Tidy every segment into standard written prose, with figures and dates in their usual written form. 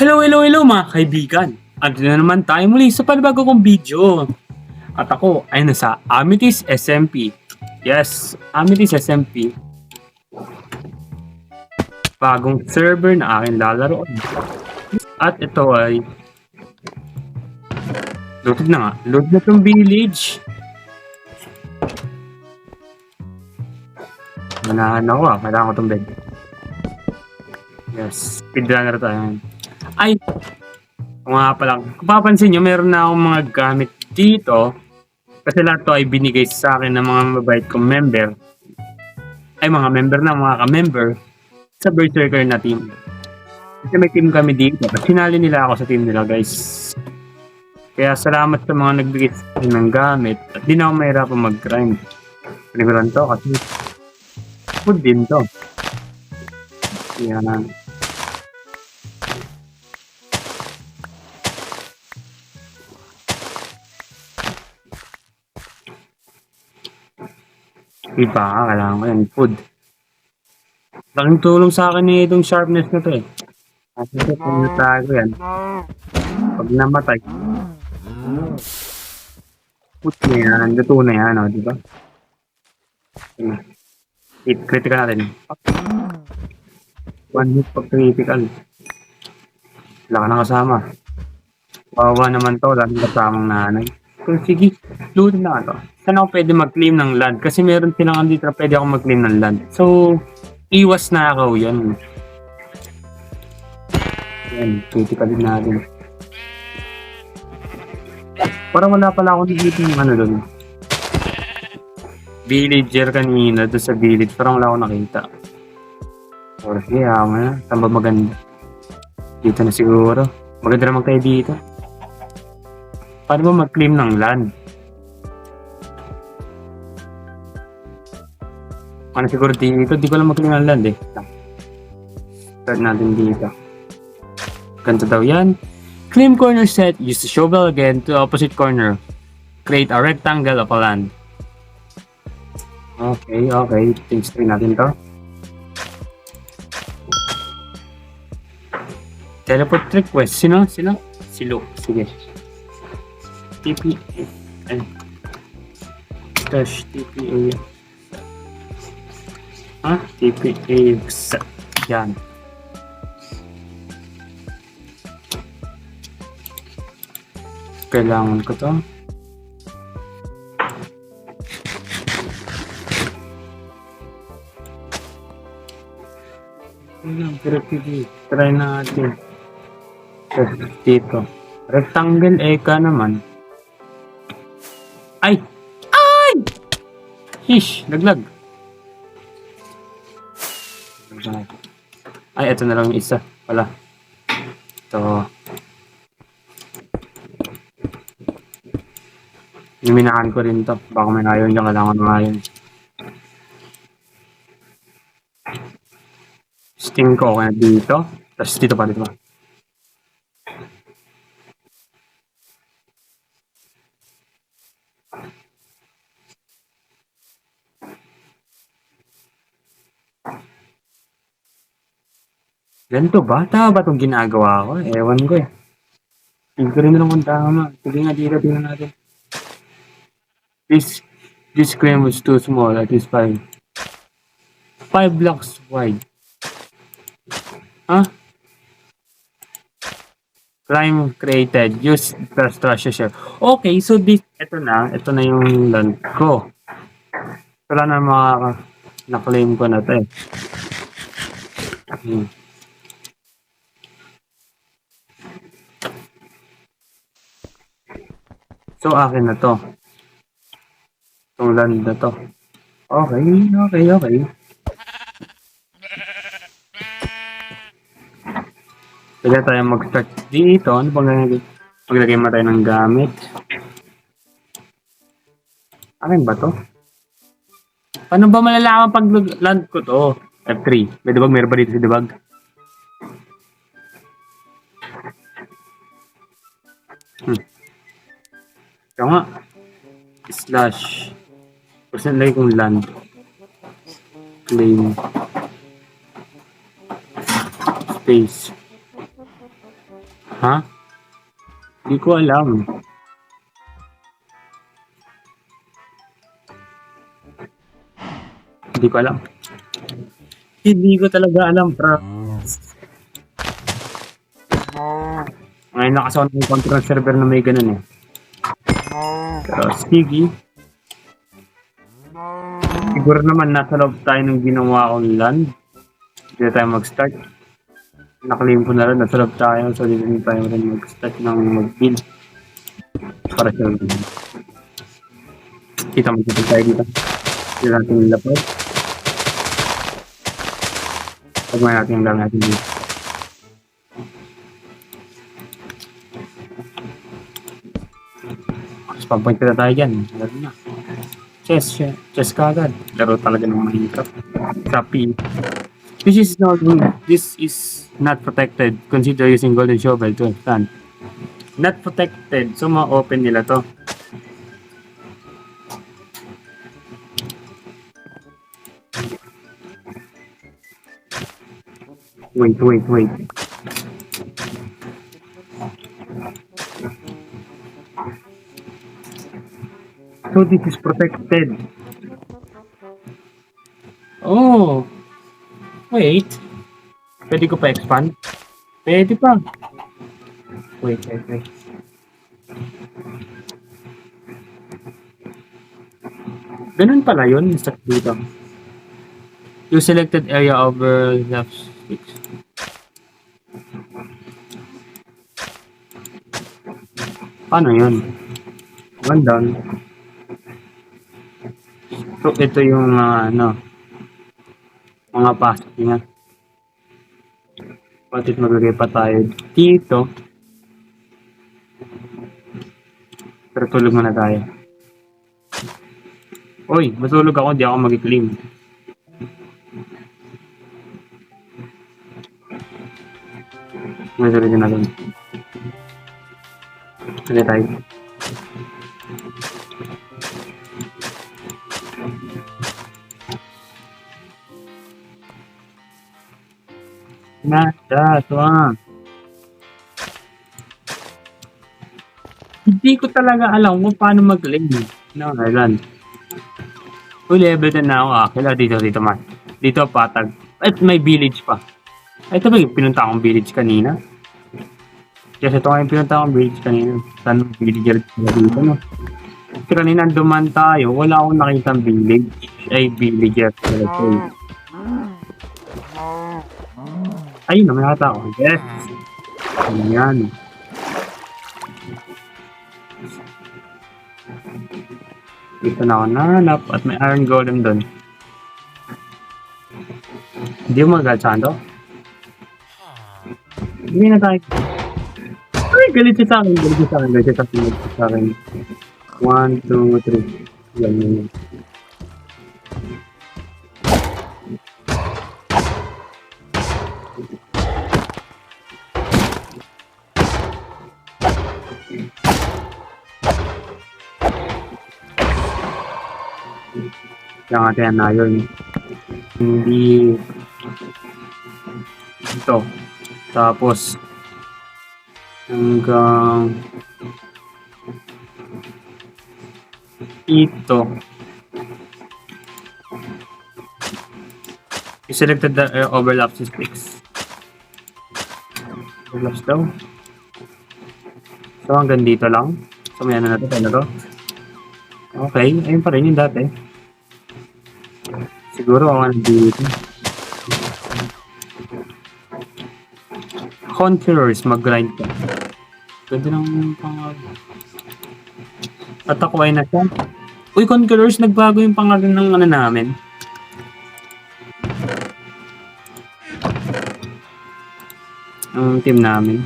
Hello mga kaibigan! Andito na naman tayo muli sa panibago kong video. At ako ay nasa Amethyst SMP. Yes, Amethyst SMP. Bagong server na aking lalaroon. At ito ay loaded na nga. Load na itong village. Manahan ako kailangan ko itong bed. Yes, speedrunner tayo. Ay, kung nga pala, kung papansin nyo, meron na akong mga gamit dito. Kasi lahat to ay binigay sa akin ng mga mabait kong member. Ay, mga member na, mga ka-member sa Berserker na team. Kasi may team kami dito. Sinali nila ako sa team nila, guys. Kaya salamat sa mga nagbigay sa akin ng gamit. At di na ako mahirapan mag-grind. Panibaran to kasi food din to. Yan. Iba, kailangan ko yan. Food. Laking tulong sa akin itong sharpness na to eh. Kasi ito, pinatago yan. Pag namatay, food na yan. Luto na yan, o, diba? Hit, critical natin. One hit pag critical. Wala ka na kasama. Wawa naman to, lalo kasamang nanay. So, sige, loot na ito. Saan ako pwede mag-claim ng land? Kasi meron silang andito na pwede ako mag-claim ng land. So, iwas na ako yan. Yan, critical din natin. Parang wala pala ako dito yung ano doon. Villager kanina doon sa village. Parang wala ako nakita. Or kaya na. Saan ba maganda? Dito na siguro. Maganda naman kayo dito. Paano ba mag-claim ng land? Ano siguro dito? Di ko lang mag-claim ng land eh. Start natin dito. Ganito daw yan. Claim corner set. Use the shovel again to opposite corner. Create a rectangle of a land. Okay, okay. Change screen natin to. Teleport request. Sino? Silo. Sige. TPA. Ay. Dash TPA. TPA. Yan. Kailangan ko to. Try natin. Dito. Rectangle eka naman. Ay! Ay! Hish! Laglag. Ay, ito na lang yung isa. Wala. Ito. Niminahan ko rin to. Baka may nayon dyan. Kailangan mo ngayon. Sting ko kaya dito. Tapos dito pa, dito pa. Ganito ba? Tama ba itong ginagawa ko? Ewan ko eh. Hindi ko rin naman kung tama. Sige nga, dito natin. This claim was too small. At least 5 blocks wide. Crime created. Use trust share. Okay, so ito na yung land ko. Wala na na-claim ko na ito eh. So, akin na to. Itong land na to. Okay. Pwede tayo mag-start dito. Ano bang gagawin? Maglagay mo tayo ng gamit. Akin ba to? Paano ba malalaman pag land ko to? F3. May debug? Meron ba dito si debug? Ito nga. Slash. Kasi nalagay kong land. Claim. Space. Ha? Hindi ko alam. Hindi ko alam. Hindi ko talaga alam, bro. Ngayon na kasi ako nag-control ng server na may ganun eh. Pero sige. Siguro naman nasa loob tayo ng ginawa kong land. Hindi na tayo mag-start. Nakalim ko na rin, nasa loob tayo. So, hindi na tayo rin mag-start ng mag-build. Para sa kita mo tayo dito. Hindi natin yung lapad. Pagmay natin yung lang natin dito. Mas pag-point na tayo dyan. Laro na. Chess ka agad. Laro talaga ng Minecraft. Copy. This is not protected. Consider using golden shovel to expand. Not protected. So, ma-open nila to. Wait. So, this is protected. Oh. Wait. Pwede ko pa expand? Pwede pa. Wait. Ganun pala yun sa dito. You selected area over left 6. Paano yun? Ganda. So, ito yung mga pasok niya. Bakit maglagay pa tayo dito? Pero tulog muna tayo. Uy, matulog ako, di ako mag-claim. Matulog na lang. Sige tayo. Hindi ko talaga alam kung paano mag-claim ng island. Uy, level 10 na ako. Kailan dito man. Dito patag. At may village pa. Ito ba yung pinunta akong village kanina? Yes, ito nga yung pinunta akong village kanina. Saan villager dito, no? Kasi kanina duman tayo, wala akong nakitang village. Ay, villager. Ayun na, may nakita ako. Yes! Ayan. Dito na ako nanap at may iron golem doon. Hindi mo magatsaan to? Hindi na tayo. Ay, galit siya sa akin. 1, 2, 3. Yan. Kaya nga tayo na yun. Hindi ito. Tapos hanggang ito. You selected the overlaps is fixed. Overlaps daw. So hanggang dito lang. So may ano na to. Okay, ayun pa rin yung dati. Siguro ako nandito. Conquerors, mag-grind ka. Ganda ng pangalan. At ako ay nasa. Uy, Conquerors, nagbago yung pangalan ng ano namin. Ang team namin.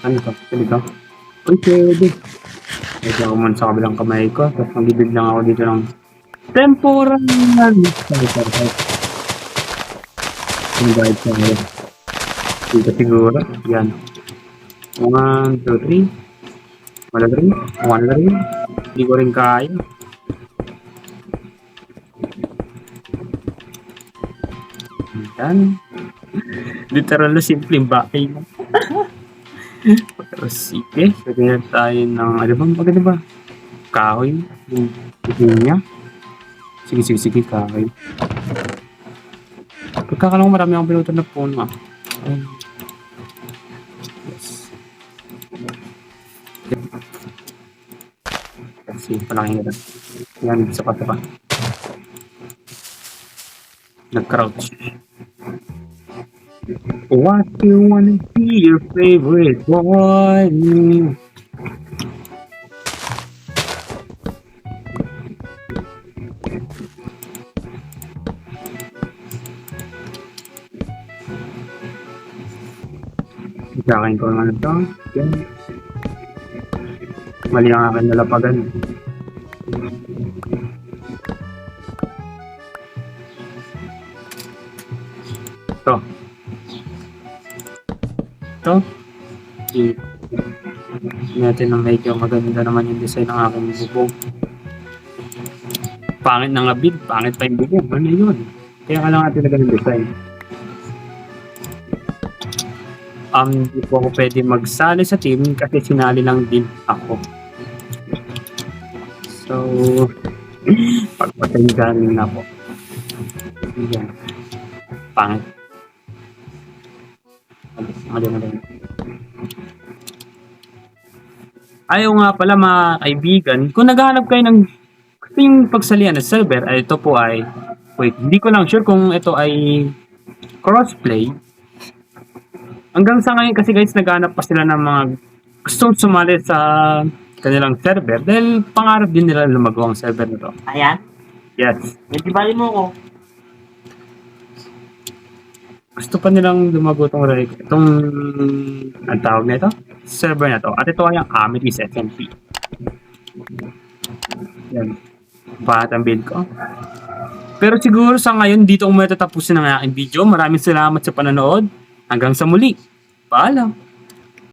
Ano to? Pwede to? Uy, pwede. Pwede ako muna sa kabilang kamay ko. Tapos magbibig lang ako dito ng temporal. Sorry. Yung guide sa ngayon. Dito siguro. Yan. 1, 2, 3. Wala rin. Hindi ko rin kaya. Yan. Literal na simpleng bahay mo. Pero sige, lagyan na tayo ng, ano ba, maganda ba? Kahoy. Yung niya. Sige, kahoy. Pagkakalang marami akong pinuto na puno ah. Ayun. Yes. Kasi palaki nila. Yan, sapat pa. Nag-crouch. What you wanna be your favorite boy? Kakain ko naman ito. Okay. Mali ang aking nalapagan. Ito. Ito. Natin ang medyo maganda naman yung design ng aking bubong. Pangit na nga build, pangit pa yung bubong. Ano yun? Kaya ka lang natin talaga ng design. Hindi po ako pwede magsali sa team kasi sinali lang din ako. So, pagpatengganin na po. Yan. Pangit. Mali. Ayaw nga pala mga kaibigan, kung naghahanap kayo ng gusto yung pagsalihan ng server, ay ito po ay, wait, hindi ko lang sure kung ito ay crossplay. Hanggang sa ngayon kasi guys, naghahanap pa sila ng mga gustong sumali sa kanilang server dahil pangarap din nila lumagawa ang server na to. Ayan? Yes. Nagibali mo ko. Gusto pa nilang lumago itong ang tawag na ito? Server na to. At ito ay ang Amethyst SMP. Yan. Bahat ang build ko. Pero siguro sa ngayon, dito ko matatapusin ang aking video. Maraming salamat sa panonood. Hanggang sa muli. Paalam.